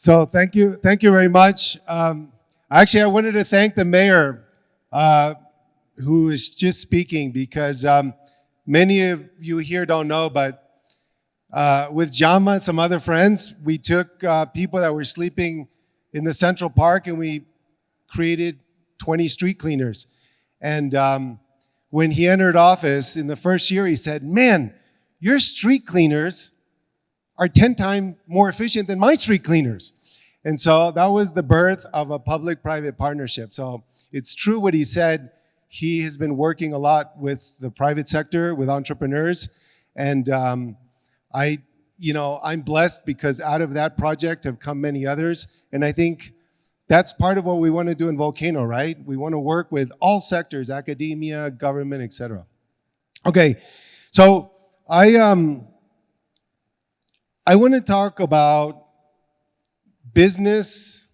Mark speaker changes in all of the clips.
Speaker 1: So thank you very much. Actually, I wanted to thank the mayor who is just speaking because many of you here don't know, but with Jama and some other friends, we took people that were sleeping in the Central Park and we created 20 street cleaners. And when he entered office in the first year, he said, "Man, your street cleaners are 10 times more efficient than my street cleaners." And so that was the birth of a public-private partnership. So it's true what he said. He has been working a lot with the private sector, with entrepreneurs. And I'm blessed because out of that project have come many others. And I think that's part of what we want to do in Volcano, right? We want to work with all sectors, academia, government, etc. Okay, so I want to talk about businesses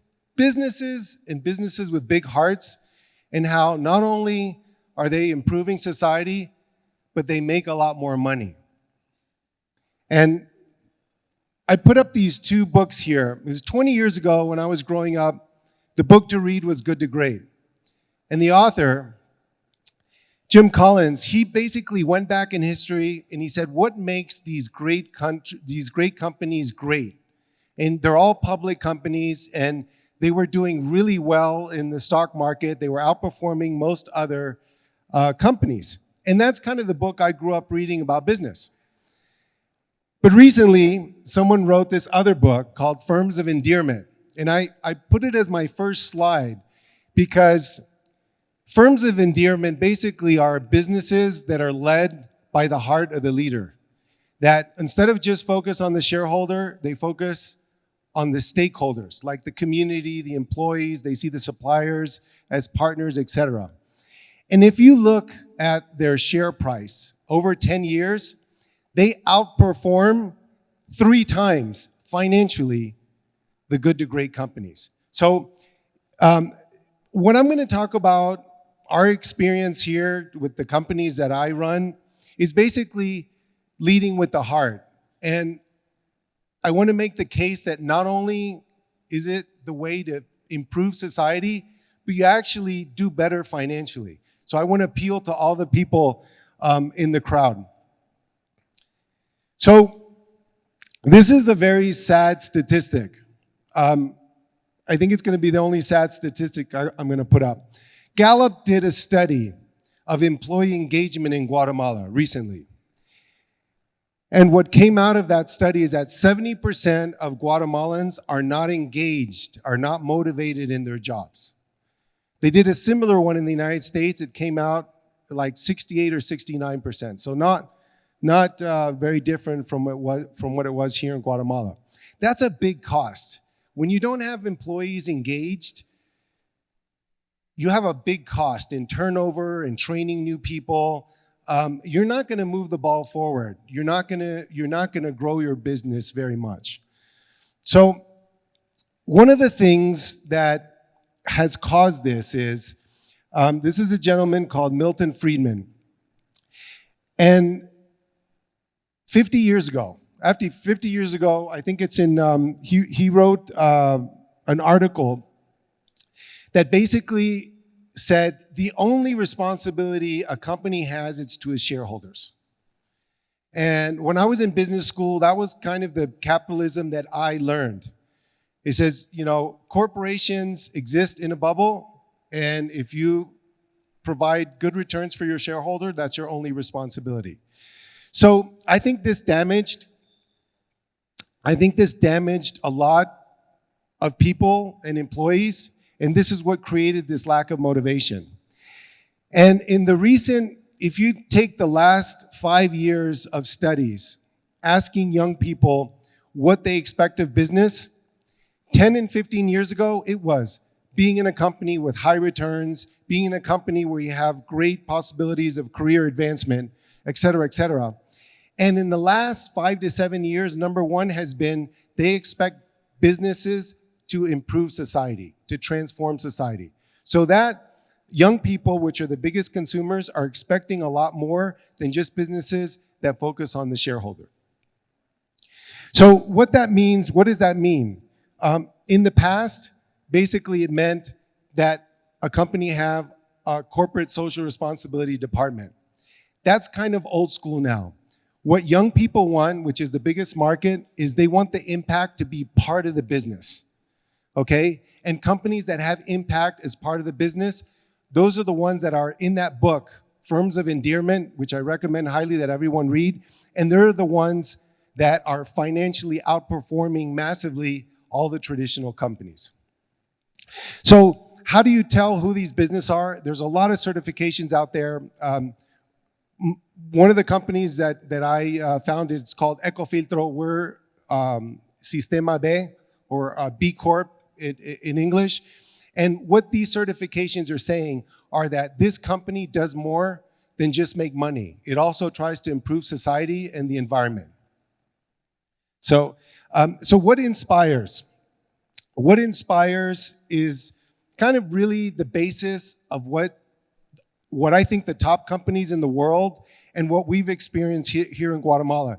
Speaker 1: and businesses with big hearts and how not only are they improving society, but they make a lot more money. And I put up these two books here. It was 20 years ago when I was growing up. The book to read was Good to Great. And the author, Jim Collins, he basically went back in history and he said, what makes these great companies great? And they're all public companies and they were doing really well in the stock market. They were outperforming most other companies. And that's kind of the book I grew up reading about business. But recently, someone wrote this other book called Firms of Endearment. And I put it as my first slide because firms of endearment basically are businesses that are led by the heart of the leader. That instead of just focus on the shareholder, they focus on the stakeholders, like the community, the employees, they see the suppliers as partners, etc. And if you look at their share price over 10 years, they outperform 3 times financially the good to great companies. So what I'm going to talk about, our experience here with the companies that I run, is basically leading with the heart. And I want to make the case that not only is it the way to improve society, but you actually do better financially. So I want to appeal to all the people in the crowd. So this is a very sad statistic. I think it's going to be the only sad statistic I'm going to put up. Gallup did a study of employee engagement in Guatemala recently. And what came out of that study is that 70% of Guatemalans are not engaged, are not motivated in their jobs. They did a similar one in the United States. It came out like 68 or 69%. So not very different from what it was here in Guatemala. That's a big cost. When you don't have employees engaged, you have a big cost in turnover and training new people. You're not going to move the ball forward. You're not going to grow your business very much. So one of the things that has caused this is a gentleman called Milton Friedman. And 50 years ago, I think it's in, he wrote an article that basically said the only responsibility a company has is to its shareholders. And when I was in business school, that was kind of the capitalism that I learned. It says, corporations exist in a bubble, and if you provide good returns for your shareholder, that's your only responsibility. So I think this damaged a lot of people and employees, and this is what created this lack of motivation. And if you take the last 5 years of studies, asking young people what they expect of business, 10 and 15 years ago, it was being in a company with high returns, being in a company where you have great possibilities of career advancement, et cetera, et cetera. And in the last 5 to 7 years, number one has been they expect businesses to improve society, to transform society. So that young people, which are the biggest consumers, are expecting a lot more than just businesses that focus on the shareholder. So what does that mean? In the past, basically it meant that a company have a corporate social responsibility department. That's kind of old school now. What young people want, which is the biggest market, is they want the impact to be part of the business, okay? And companies that have impact as part of the business, those are the ones that are in that book, Firms of Endearment, which I recommend highly that everyone read. And they're the ones that are financially outperforming massively all the traditional companies. So how do you tell who these businesses are? There's a lot of certifications out there. One of the companies that I founded, it's called Ecofiltro. We're Sistema B, or B Corp in English. And what these certifications are saying are that this company does more than just make money. It also tries to improve society and the environment. So what inspires? What inspires is kind of really the basis of what I think the top companies in the world and what we've experienced here in Guatemala.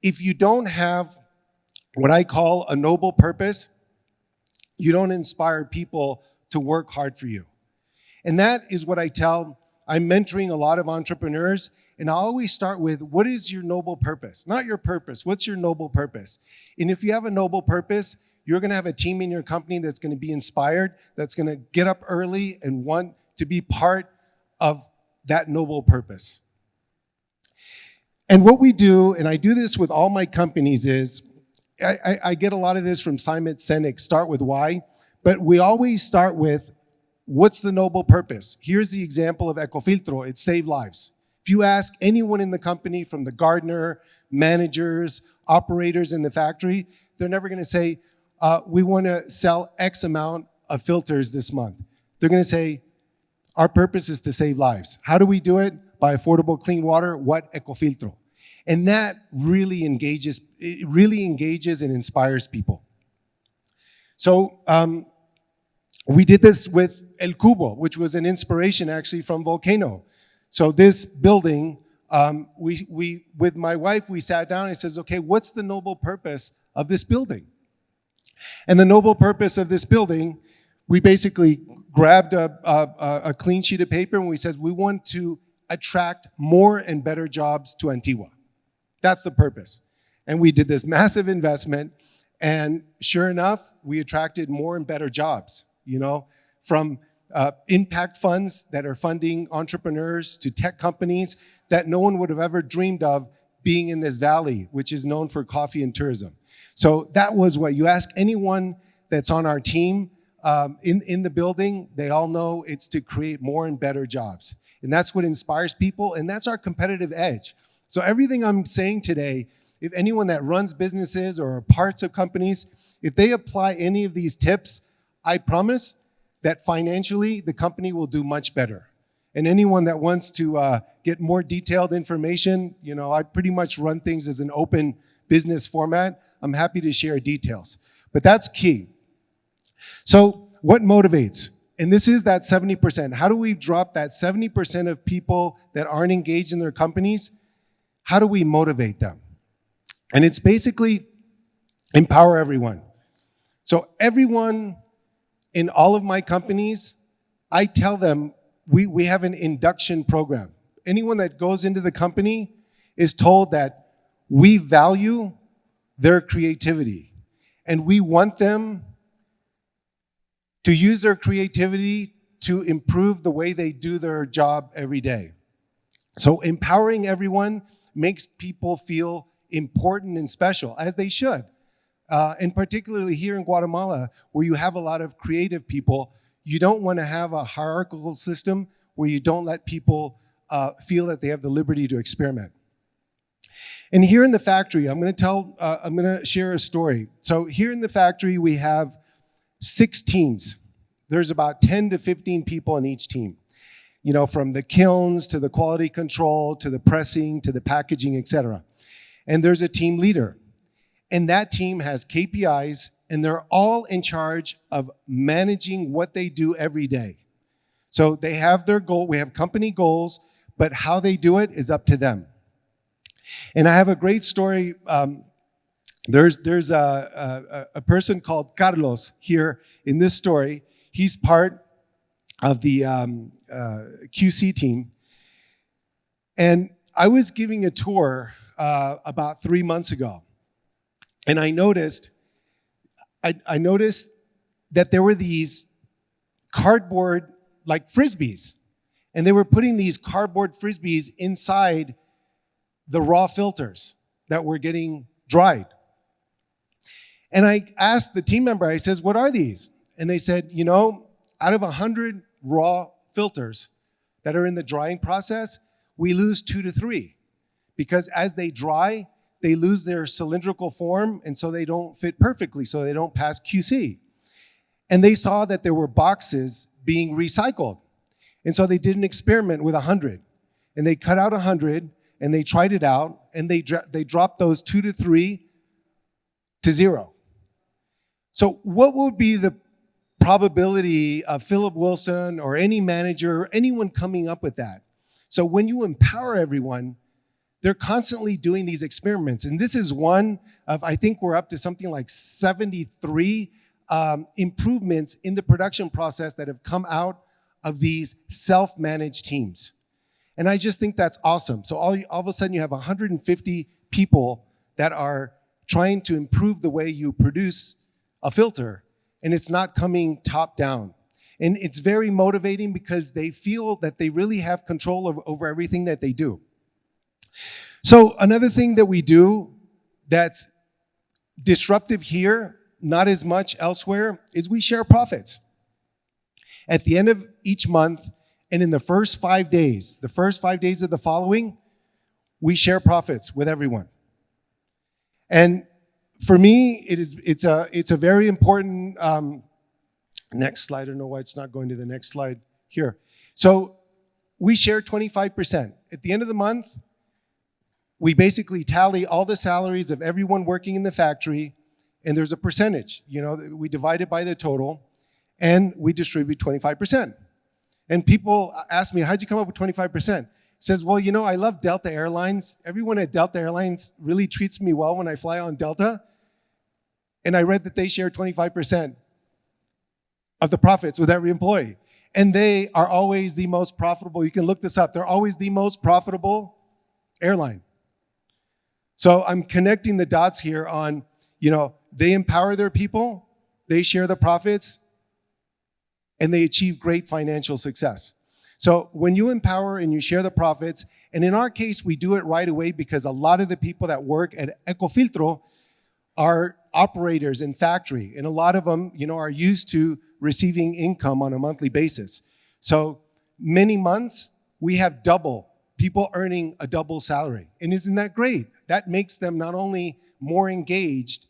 Speaker 1: If you don't have what I call a noble purpose, you don't inspire people to work hard for you. And that is what I tell. I'm mentoring a lot of entrepreneurs, and I always start with, what is your noble purpose? Not your purpose, what's your noble purpose? And if you have a noble purpose, you're gonna have a team in your company that's gonna be inspired, that's gonna get up early and want to be part of that noble purpose. And what we do, and I do this with all my companies, is I get a lot of this from Simon Sinek, start with why, but we always start with what's the noble purpose? Here's the example of Ecofiltro, it's save lives. If you ask anyone in the company, from the gardener, managers, operators in the factory, they're never gonna say, we wanna sell X amount of filters this month. They're gonna say, our purpose is to save lives. How do we do it? By affordable clean water, what? Ecofiltro. And that really engages and inspires people. So we did this with El Cubo, which was an inspiration actually from Volcano. So this building, with my wife, we sat down and says, okay, what's the noble purpose of this building? And the noble purpose of this building, we basically grabbed a clean sheet of paper and we said, we want to attract more and better jobs to Antigua. That's the purpose. And we did this massive investment, and sure enough, we attracted more and better jobs, you know, from impact funds that are funding entrepreneurs to tech companies that no one would have ever dreamed of being in this valley, which is known for coffee and tourism. So that was what you ask anyone that's on our team in the building, they all know it's to create more and better jobs. And that's what inspires people, and that's our competitive edge. So everything I'm saying today, if anyone that runs businesses or parts of companies, if they apply any of these tips, I promise that financially the company will do much better. And anyone that wants to get more detailed information, you know, I pretty much run things as an open business format. I'm happy to share details, but that's key. So what motivates? And this is that 70%. How do we drop that 70% of people that aren't engaged in their companies? How do we motivate them? And it's basically empower everyone. So everyone in all of my companies, I tell them we have an induction program. Anyone that goes into the company is told that we value their creativity and we want them to use their creativity to improve the way they do their job every day. So empowering everyone makes people feel important and special, as they should. And particularly here in Guatemala, where you have a lot of creative people, you don't want to have a hierarchical system where you don't let people feel that they have the liberty to experiment. And here in the factory, I'm going to share a story. So here in the factory, we have 6 teams. There's about 10 to 15 people in each team. You know, from the kilns to the quality control to the pressing to the packaging, etc. And there's a team leader. And that team has KPIs, and they're all in charge of managing what they do every day. So they have their goal, we have company goals, but how they do it is up to them. And I have a great story There's a person called Carlos here in this story. He's part of the QC team. And I was giving a tour about 3 months ago. And I noticed that there were these cardboard like frisbees. And they were putting these cardboard frisbees inside the raw filters that were getting dried. And I asked the team member, I says, what are these? And they said, out of 100 raw filters that are in the drying process, we lose 2 to 3. Because as they dry, they lose their cylindrical form, and so they don't fit perfectly, so they don't pass QC. And they saw that there were boxes being recycled. And so they did an experiment with 100. And they cut out 100, and they tried it out, and they dropped those 2 to 3 to 0. So what would be the probability of Philip Wilson or any manager or anyone coming up with that? So when you empower everyone, they're constantly doing these experiments. And this is one of, I think we're up to something like 73 improvements in the production process that have come out of these self-managed teams. And I just think that's awesome. So all of a sudden you have 150 people that are trying to improve the way you produce a filter, and it's not coming top down. And it's very motivating because they feel that they really have control over everything that they do. So another thing that we do that's disruptive here, not as much elsewhere, is we share profits. At the end of each month, and in the first 5 days, of the following, we share profits with everyone. And for me, it's a very important, next slide, I don't know why it's not going to the next slide here. So we share 25%. At the end of the month, we basically tally all the salaries of everyone working in the factory, and there's a percentage. We divide it by the total, and we distribute 25%. And people ask me, how'd you come up with 25%? Says, well, I love Delta Airlines. Everyone at Delta Airlines really treats me well when I fly on Delta. And I read that they share 25% of the profits with every employee. And they are always the most profitable. You can look this up. They're always the most profitable airline. So I'm connecting the dots here on, they empower their people, they share the profits, and they achieve great financial success. So when you empower and you share the profits, and in our case, we do it right away because a lot of the people that work at Ecofiltro are operators in factory, and a lot of them, are used to receiving income on a monthly basis. So many months, we have people earning a double salary. And isn't that great? That makes them not only more engaged,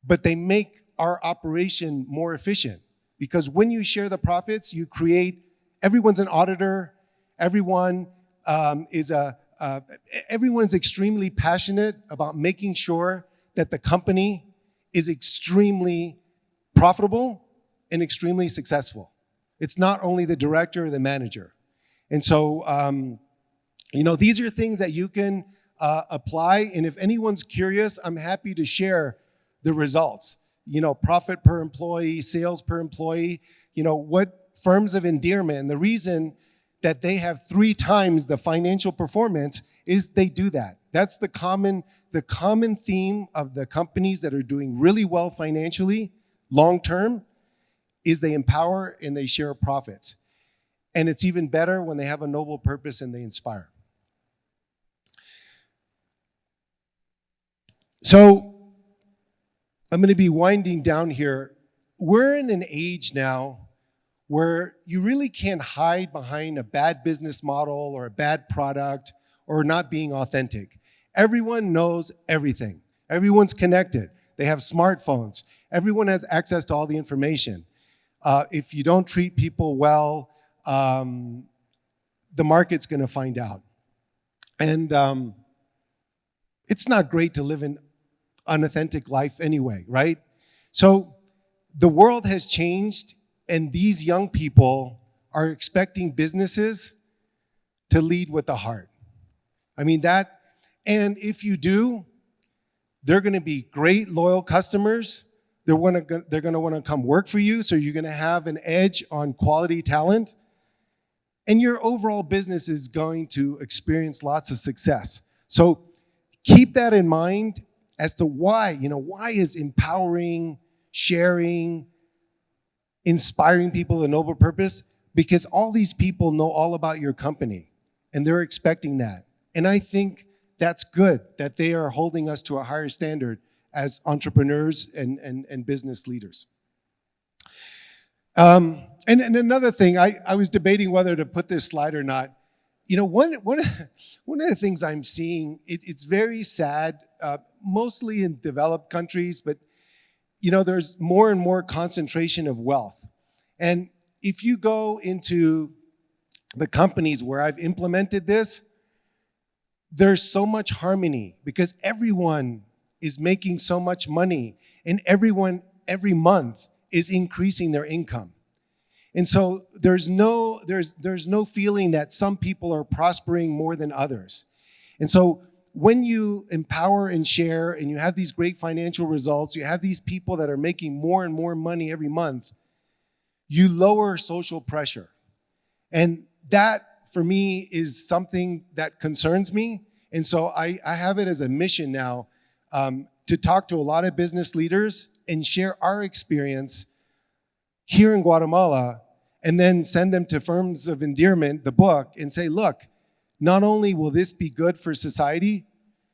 Speaker 1: but they make our operation more efficient. Because when you share the profits, you create, everyone's an auditor, everyone's extremely passionate about making sure that the company is extremely profitable and extremely successful. It's not only the director or the manager. And so, these are things that you can apply. And if anyone's curious, I'm happy to share the results. Profit per employee, sales per employee, what firms of endearment. And the reason that they have 3 times the financial performance is they do that. That's the common theme of the companies that are doing really well financially, long term, is they empower and they share profits. And it's even better when they have a noble purpose and they inspire. So I'm going to be winding down here. We're in an age now where you really can't hide behind a bad business model or a bad product or not being authentic. Everyone knows everything. Everyone's connected. They have smartphones. Everyone has access to all the information. If you don't treat people well, the market's going to find out. And it's not great to live an unauthentic life anyway, right? So the world has changed, and these young people are expecting businesses to lead with the heart. I mean, and if you do, They're going to be great, loyal customers. They're going to want to come work for you, so you're going to have an edge on quality talent. And your overall business is going to experience lots of success. So keep that in mind as to why. Why is empowering, sharing, inspiring people a noble purpose? Because all these people know all about your company, and they're expecting that. And I think that's good that they are holding us to a higher standard as entrepreneurs and business leaders. And another thing, I was debating whether to put this slide or not. One of the things I'm seeing, it's very sad, mostly in developed countries, but there's more and more concentration of wealth. And if you go into the companies where I've implemented this, there's so much harmony because everyone is making so much money, and everyone every month is increasing their income. And so there's no feeling that some people are prospering more than others. And so when you empower and share and you have these great financial results, you have these people that are making more and more money every month, you lower social pressure. And that, for me, is something that concerns me. And so I have it as a mission now to talk to a lot of business leaders and share our experience here in Guatemala, and then send them to Firms of Endearment, the book, and say, look, not only will this be good for society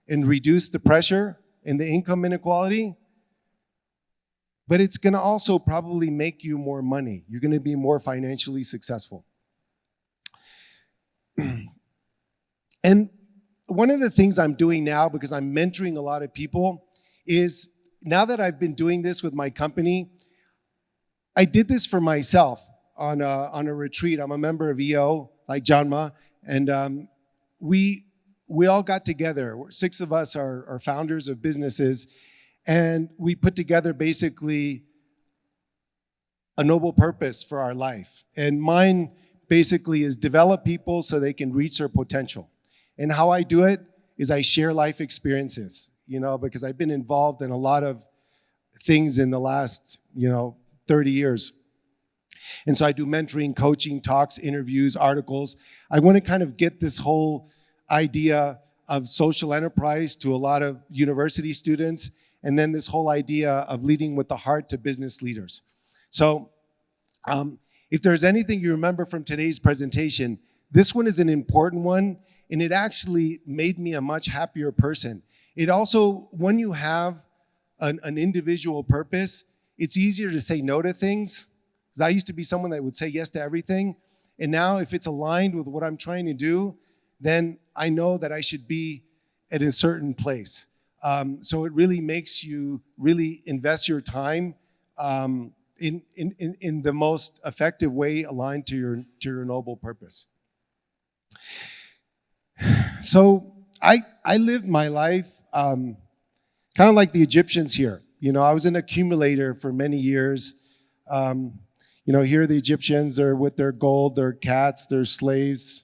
Speaker 1: and reduce the pressure and the income inequality, but it's going to also probably make you more money. You're going to be more financially successful. And one of the things I'm doing now, because I'm mentoring a lot of people, is now that I've been doing this with my company, I did this for myself on a retreat. I'm a member of EO, like Janma, and we all got together. 6 of us are founders of businesses, and we put together basically a noble purpose for our life. And mine basically is develop people so they can reach their potential. And how I do it is I share life experiences, because I've been involved in a lot of things in the last, 30 years. And so I do mentoring, coaching, talks, interviews, articles. I want to kind of get this whole idea of social enterprise to a lot of university students, and then this whole idea of leading with the heart to business leaders. So if there's anything you remember from today's presentation, this one is an important one, and it actually made me a much happier person. It also, when you have an individual purpose, it's easier to say no to things. Because I used to be someone that would say yes to everything. And now if it's aligned with what I'm trying to do, then I know that I should be at a certain place. So it really makes you really invest your time in the most effective way aligned to your noble purpose. So I lived my life kind of like the Egyptians here. I was an accumulator for many years. Here the Egyptians are with their gold, their cats, their slaves.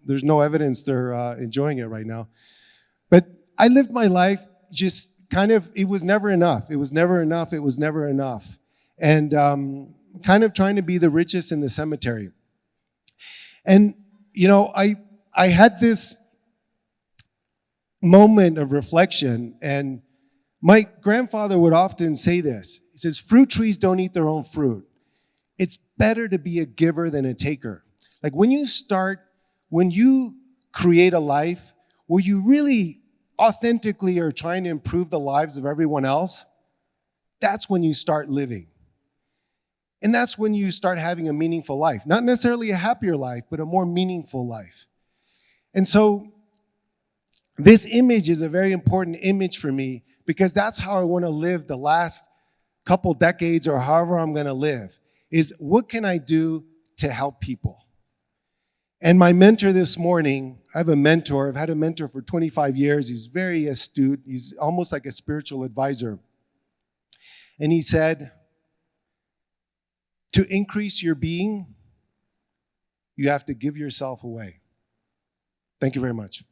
Speaker 1: There's no evidence they're enjoying it right now. But I lived my life just kind of, it was never enough. It was never enough. It was never enough. And kind of trying to be the richest in the cemetery. And, I had this moment of reflection, and my grandfather would often say this. He says, fruit trees don't eat their own fruit. It's better to be a giver than a taker. Like when you create a life where you really authentically are trying to improve the lives of everyone else, that's when you start living. And that's when you start having a meaningful life. Not necessarily a happier life, but a more meaningful life. And so this image is a very important image for me because that's how I want to live the last couple decades or however I'm going to live, is what can I do to help people? And my mentor this morning, I have a mentor. I've had a mentor for 25 years. He's very astute. He's almost like a spiritual advisor. And he said, to increase your being, you have to give yourself away. Thank you very much.